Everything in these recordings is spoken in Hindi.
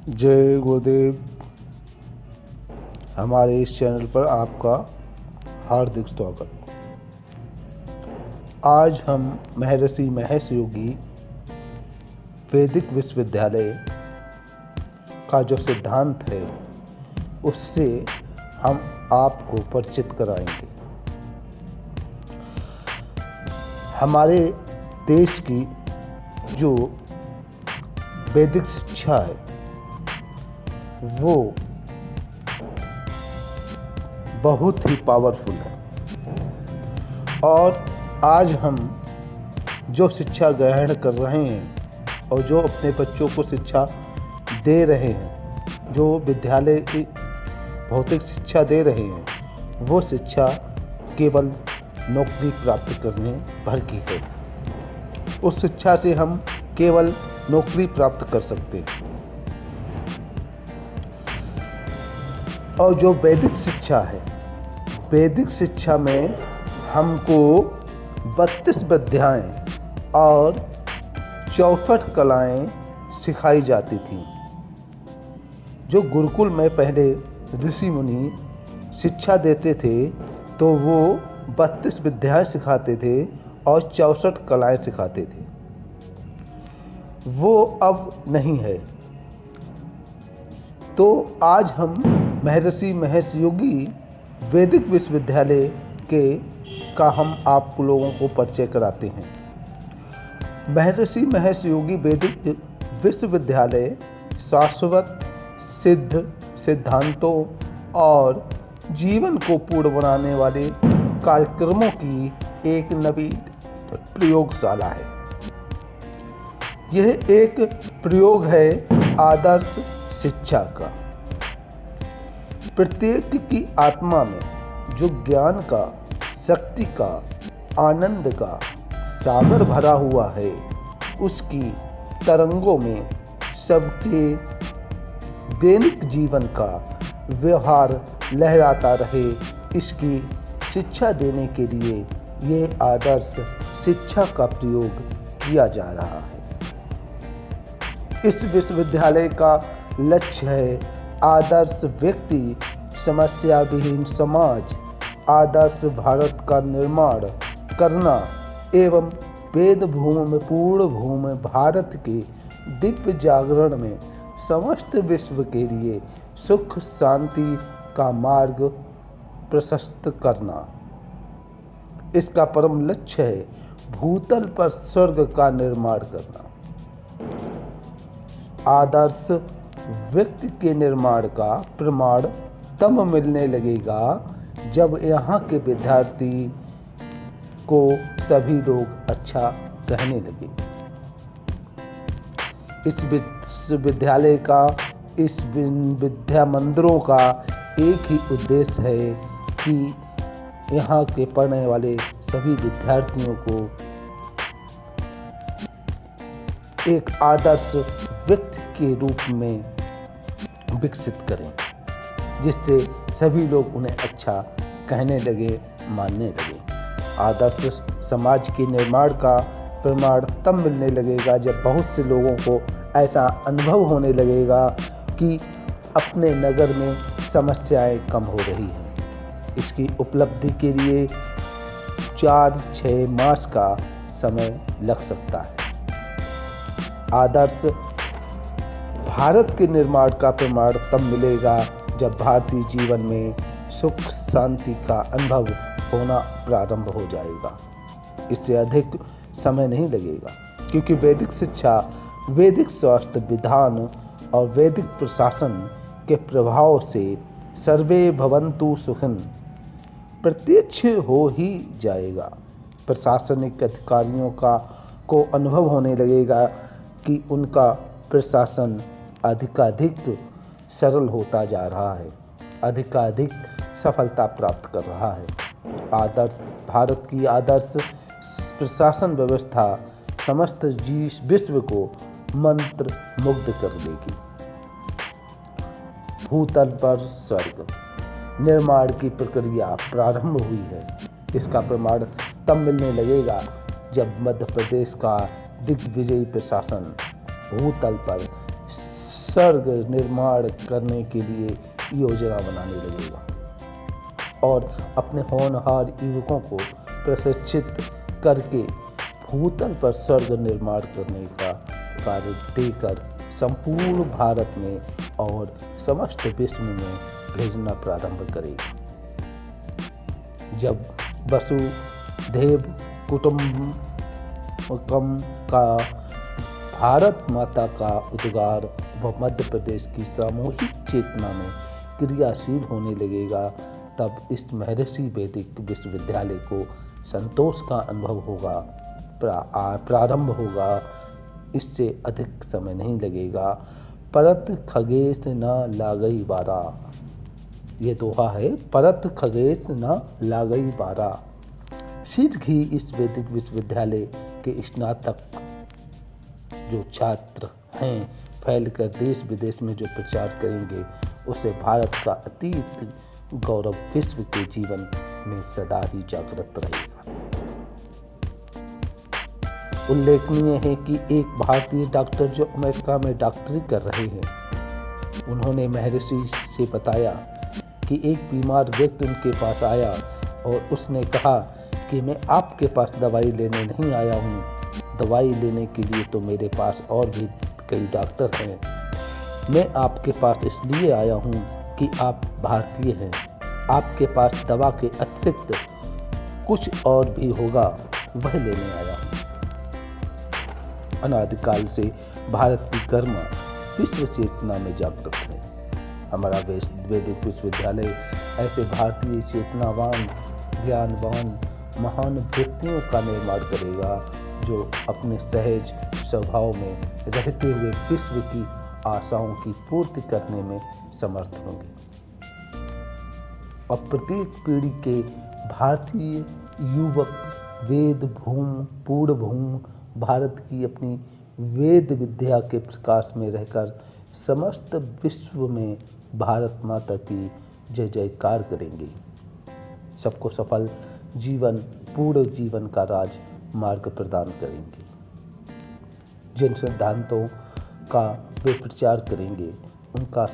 जय गुरुदेव। हमारे इस चैनल पर आपका हार्दिक स्वागत। आज हम महर्षि महेश योगी वैदिक विश्वविद्यालय का जो सिद्धांत है उससे हम आपको परिचित कराएंगे। हमारे देश की जो वैदिक शिक्षा है वो बहुत ही पावरफुल है और आज हम जो शिक्षा ग्रहण कर रहे हैं और जो अपने बच्चों को शिक्षा दे रहे हैं, जो विद्यालय की भौतिक शिक्षा दे रहे हैं, वो शिक्षा केवल नौकरी प्राप्त करने भर की है। उस शिक्षा से हम केवल नौकरी प्राप्त कर सकते हैं। और जो वैदिक शिक्षा है, वैदिक शिक्षा में हमको 32 विद्याएं और 64 कलाएं सिखाई जाती थीं। जो गुरुकुल में पहले ऋषि मुनि शिक्षा देते थे तो वो 32 विद्याएं सिखाते थे और 64 कलाएं सिखाते थे। वो अब नहीं है। तो आज हम महर्षि महेश योगी वैदिक विश्वविद्यालय का हम आप लोगों को परिचय कराते हैं। महर्षि महेश योगी वैदिक विश्वविद्यालय शाश्वत सिद्ध सिद्धांतों और जीवन को पूर्ण बनाने वाले कार्यक्रमों की एक नवीन प्रयोगशाला है। यह एक प्रयोग है आदर्श शिक्षा का। प्रत्येक की आत्मा में जो ज्ञान का, शक्ति का, आनंद का सागर भरा हुआ है, उसकी तरंगों में सबके दैनिक जीवन का व्यवहार लहराता रहे, इसकी शिक्षा देने के लिए ये आदर्श शिक्षा का प्रयोग किया जा रहा है। इस विश्वविद्यालय का लक्ष्य है आदर्श व्यक्ति, समस्या विहीन समाज, आदर्श भारत का निर्माण करना एवं वेद भूमि में पूर्ण भूमि भारत के दिव्य जागरण में समस्त विश्व के लिए सुख शांति का मार्ग प्रशस्त करना। इसका परम लक्ष्य है भूतल पर स्वर्ग का निर्माण करना। आदर्श व्यक्ति के निर्माण का प्रमाण तब मिलने लगेगा जब यहाँ के विद्यार्थी को सभी लोग अच्छा कहने लगे। इस विश्वविद्यालय का, इस विद्या मंदिरों का एक ही उद्देश्य है कि यहाँ के पढ़ने वाले सभी विद्यार्थियों को एक आदर्श व्यक्ति के रूप में विकसित करें, जिससे सभी लोग उन्हें अच्छा कहने लगे, मानने लगे। आदर्श समाज के निर्माण का प्रमाण तब मिलने लगेगा जब बहुत से लोगों को ऐसा अनुभव होने लगेगा कि अपने नगर में समस्याएं कम हो रही हैं। इसकी उपलब्धि के लिए 4-6 मास का समय लग सकता है। आदर्श भारत के निर्माण का प्रमाण तब मिलेगा जब भारतीय जीवन में सुख शांति का अनुभव होना प्रारंभ हो जाएगा। इससे अधिक समय नहीं लगेगा, क्योंकि वैदिक शिक्षा, वैदिक स्वास्थ्य विधान और वैदिक प्रशासन के प्रभाव से सर्वे भवन्तु सुखिन प्रत्यक्ष हो ही जाएगा। प्रशासनिक अधिकारियों को अनुभव होने लगेगा कि उनका प्रशासन अधिकाधिक सरल होता जा रहा है, अधिकाधिक सफलता प्राप्त कर रहा है। आदर्श भारत की आदर्श प्रशासन व्यवस्था समस्त विश्व को मंत्र मुग्ध कर देगी। भूतल पर स्वर्ग निर्माण की प्रक्रिया प्रारंभ हुई है। इसका प्रमाण तब मिलने लगेगा जब मध्य प्रदेश का दिग्विजयी प्रशासन भूतल पर स्वर्ग निर्माण करने के लिए योजना बनाने लगेगा और अपने होनहार युवकों को प्रशिक्षित करके भूतल पर स्वर्ग निर्माण करने का कार्य देकर संपूर्ण भारत में और समस्त विश्व में भेजना प्रारंभ करेगा। जब वसुधैव कुटुंबकम का भारत माता का उद्गार व मध्य प्रदेश की सामूहिक चेतना में क्रियाशील होने लगेगा, तब इस महर्षि वैदिक विश्वविद्यालय को संतोष का अनुभव होगा, प्रारंभ होगा। इससे अधिक समय नहीं लगेगा। परत खगेश न लागई बारा, ये दोहा है, परत खगेश न लागई बारा। शीघ्र ही इस वैदिक विश्वविद्यालय के स्नातक जो छात्र हैं फैलकर देश विदेश में जो प्रचार करेंगे, उससे भारत का अतीत गौरव विश्व के जीवन में सदा ही जागृत रहेगा। उल्लेखनीय है कि एक भारतीय डॉक्टर जो अमेरिका में डॉक्टरी कर रहे हैं, उन्होंने महर्षि से बताया कि एक बीमार व्यक्ति उनके पास आया और उसने कहा कि मैं आपके पास दवाई लेने नहीं आया हूँ, दवाई लेने के लिए तो मेरे पास और भी कई डॉक्टर हैं, मैं आपके पास इसलिए आया हूँ कि आप भारतीय हैं, आपके पास दवा के अतिरिक्त कुछ और भी होगा, वह लेने आया हूँ। अनादिकाल से भारत की गर्मा विश्व चेतना में जागृत है। हमारा वैदिक विश्वविद्यालय ऐसे भारतीय चेतनावान, ज्ञानवान, महान व्यक्तियों का निर्माण करेगा जो अपने सहज स्वभाव में रहते हुए विश्व की आशाओं की पूर्ति करने में समर्थ होंगे। और प्रत्येक पीढ़ी के भारतीय युवक वेद भूम पूर्ण भूम भारत की अपनी वेद विद्या के प्रकाश में रहकर समस्त विश्व में भारत माता की जय जयकार करेंगे। सबको सफल जीवन, पूर्ण जीवन का राज मार्ग प्रदान करेंगे। जिन सिद्धांतों का वे प्रचार करेंगे, उनका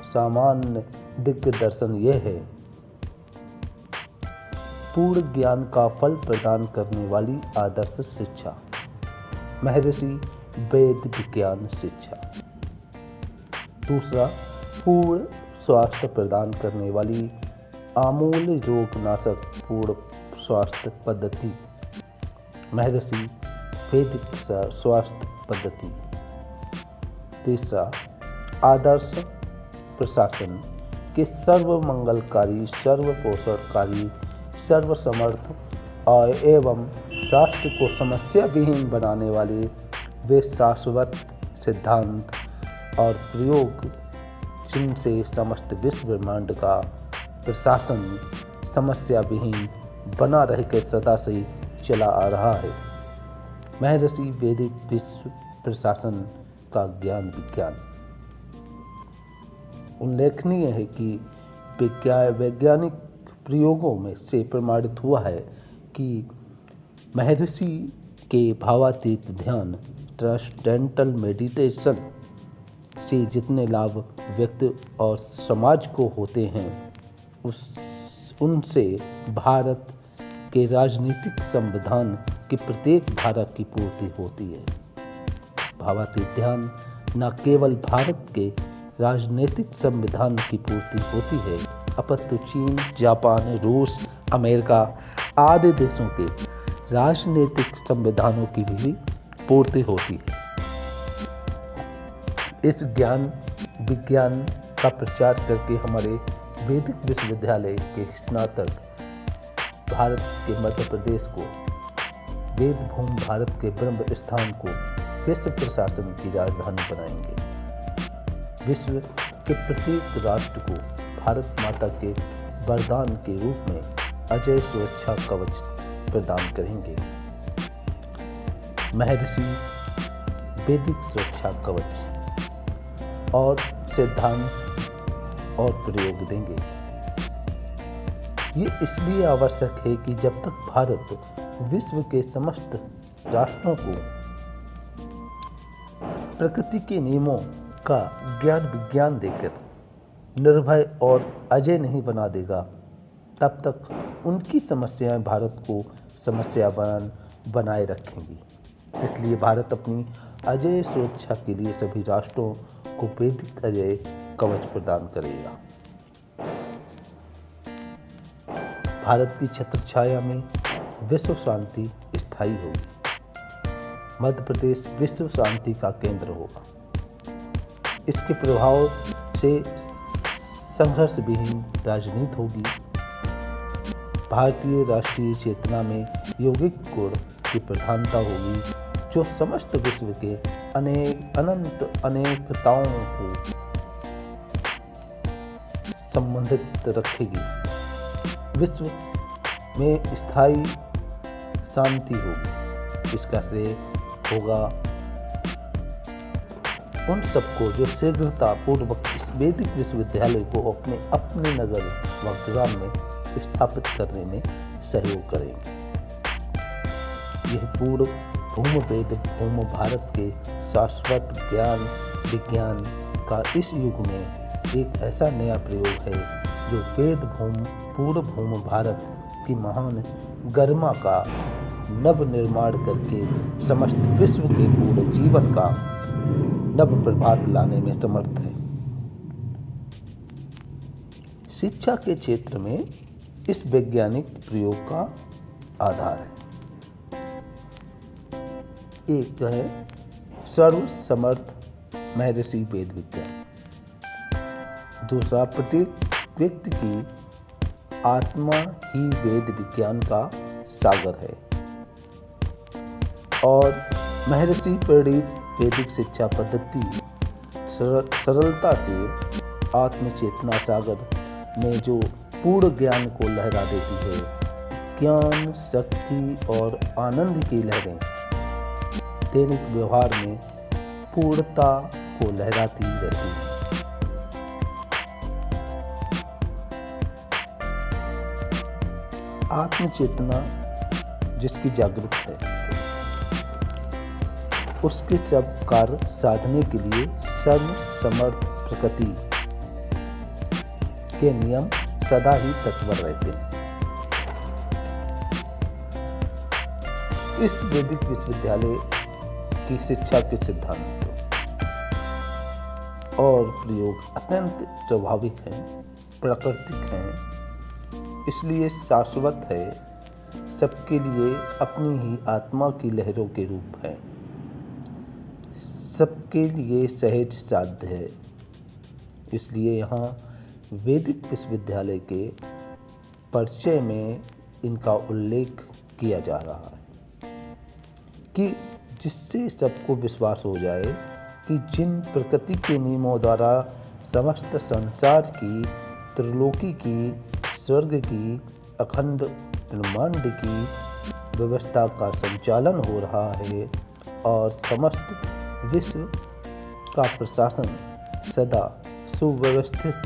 सामान्य दिग्दर्शन यह है: पूर्ण ज्ञान का फल प्रदान करने वाली आदर्श शिक्षा, महर्षि वेद विज्ञान शिक्षा। दूसरा, पूर्ण स्वास्थ्य प्रदान करने वाली आमूल रोगनाशक पूर्ण स्वास्थ्य पद्धति, महर्षि वैदिक स्वास्थ्य पद्धति। तीसरा, आदर्श प्रशासन के सर्वमंगलकारी, सर्वपोषणकारी, सर्वसमर्थ एवं राष्ट्र को समस्या विहीन बनाने वाले वे शाश्वत सिद्धांत और प्रयोग जिनसे समस्त विश्व ब्रह्मांड का प्रशासन समस्या विहीन बना रहकर सदा से चला आ रहा है। महर्षि वैदिक विश्व प्रशासन का ज्ञान विज्ञान। उल्लेखनीय है कि वैज्ञानिक प्रयोगों में से प्रमाणित हुआ है कि महर्षि के भावातीत ध्यान, ट्रांसेंडेंटल मेडिटेशन से जितने लाभ व्यक्ति और समाज को होते हैं, उनसे भारत के राजनीतिक संविधान की प्रत्येक धारा की पूर्ति होती है। भावातीत ध्यान न केवल भारत के राजनीतिक संविधान की पूर्ति होती है, अपितु चीन, जापान, रूस, अमेरिका आदि देशों के राजनीतिक संविधानों की भी पूर्ति होती है। इस ज्ञान विज्ञान का प्रचार करके हमारे वैदिक विश्वविद्यालय के स्नातक भारत के मध्य प्रदेश को, वेद भूमि भारत के ब्रह्म स्थान को विश्व प्रशासन की राजधानी बनाएंगे। विश्व के प्रत्येक राष्ट्र को भारत माता के वरदान के रूप में अजय सुरक्षा कवच प्रदान करेंगे। महर्षि वैदिक सुरक्षा कवच और सिद्धांत और प्रयोग देंगे। ये इसलिए आवश्यक है कि जब तक भारत विश्व के समस्त राष्ट्रों को प्रकृति के नियमों का ज्ञान विज्ञान देकर निर्भय और अजय नहीं बना देगा, तब तक उनकी समस्याएं भारत को समस्यावान बनाए रखेंगी। इसलिए भारत अपनी अजय सुरक्षा के लिए सभी राष्ट्रों को वैदिक अजय कवच प्रदान करेगा। भारत की छत्रछाया में विश्व शांति स्थायी होगी। मध्य प्रदेश विश्व शांति का केंद्र होगा। इसके प्रभाव से संघर्ष विहीन राजनीति होगी। भारतीय राष्ट्रीय चेतना में यौगिक गुण की प्रधानता होगी, जो समस्त विश्व के अनंत अनेकताओं को संबंधित रखेगी। विश्व में स्थायी शांति होगी। इसका श्रेय होगा उन सबको जो शीघ्रता पूर्वक इस वैदिक विश्वविद्यालय को अपने नगर व ग्राम में स्थापित करने में सहयोग करेंगे। यह पूर्व भूम वेद भूम भारत के शाश्वत ज्ञान विज्ञान का इस युग में एक ऐसा नया प्रयोग है जो वेद भूम पूर्व भूम भारत की महान गरिमा का नव निर्माण करके समस्त विश्व के पूर्ण जीवन का नव प्रभात लाने में समर्थ है। शिक्षा के क्षेत्र में इस वैज्ञानिक प्रयोग का आधार है। एक है सर्वसमर्थ महर्षि वेद विज्ञान। दूसरा, प्रत्येक व्यक्ति की आत्मा ही वेद विज्ञान का सागर है और महर्षि प्रणीत वैदिक शिक्षा पद्धति सरलता से आत्मचेतना सागर में जो पूर्ण ज्ञान को लहरा देती है। ज्ञान, शक्ति और आनंद की लहरें दैनिक व्यवहार में पूर्णता को लहराती रहती है। आत्मचेतना जिसकी जागृत है, उसके सब कार्य साधने के लिए सर्वसमर्थ प्रकृति के नियम सदा ही तत्पर रहते हैं। इस वैदिक विश्वविद्यालय की शिक्षा के सिद्धांत और प्रयोग अत्यंत स्वाभाविक हैं, प्राकृतिक हैं, इसलिए शाश्वत है, सबके लिए अपनी ही आत्मा की लहरों के रूप है, सबके लिए सहज साध्य है। इसलिए यहाँ वैदिक विश्वविद्यालय के परिचय में इनका उल्लेख किया जा रहा है कि जिससे सबको विश्वास हो जाए कि जिन प्रकृति के नियमों द्वारा समस्त संसार की, त्रिलोकी की, स्वर्ग की, अखंड ब्रह्मांड की व्यवस्था का संचालन हो रहा है और समस्त विश्व का प्रशासन सदा सुव्यवस्थित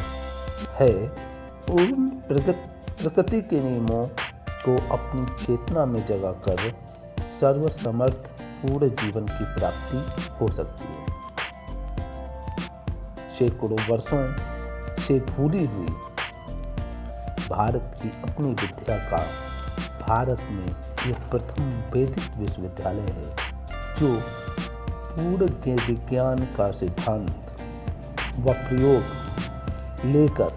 है, उन प्रकृति के नियमों को अपनी चेतना में जगाकर सर्वसमर्थ पूर्ण जीवन की प्राप्ति हो सकती है। सैकड़ों वर्षों से भूली हुई भारत की अपनी विद्या का भारत में यह प्रथम वैदिक विश्वविद्यालय है जो पूर्ण विज्ञान का सिद्धांत व प्रयोग लेकर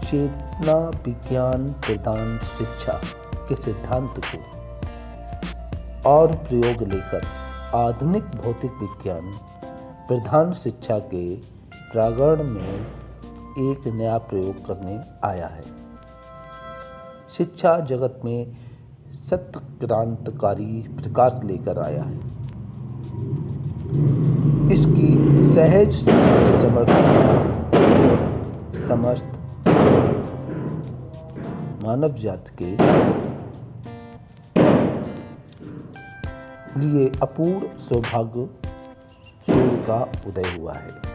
चेतना विज्ञान प्रदान शिक्षा के सिद्धांत को और प्रयोग लेकर आधुनिक भौतिक विज्ञान प्रधान शिक्षा के प्रांगण में एक नया प्रयोग करने आया है। शिक्षा जगत में सत्क्रांतिकारी प्रकाश लेकर आया है। इसकी सहज समस्त मानव जाति के लिए अपूर्व सौभाग्य सूर्य का उदय हुआ है।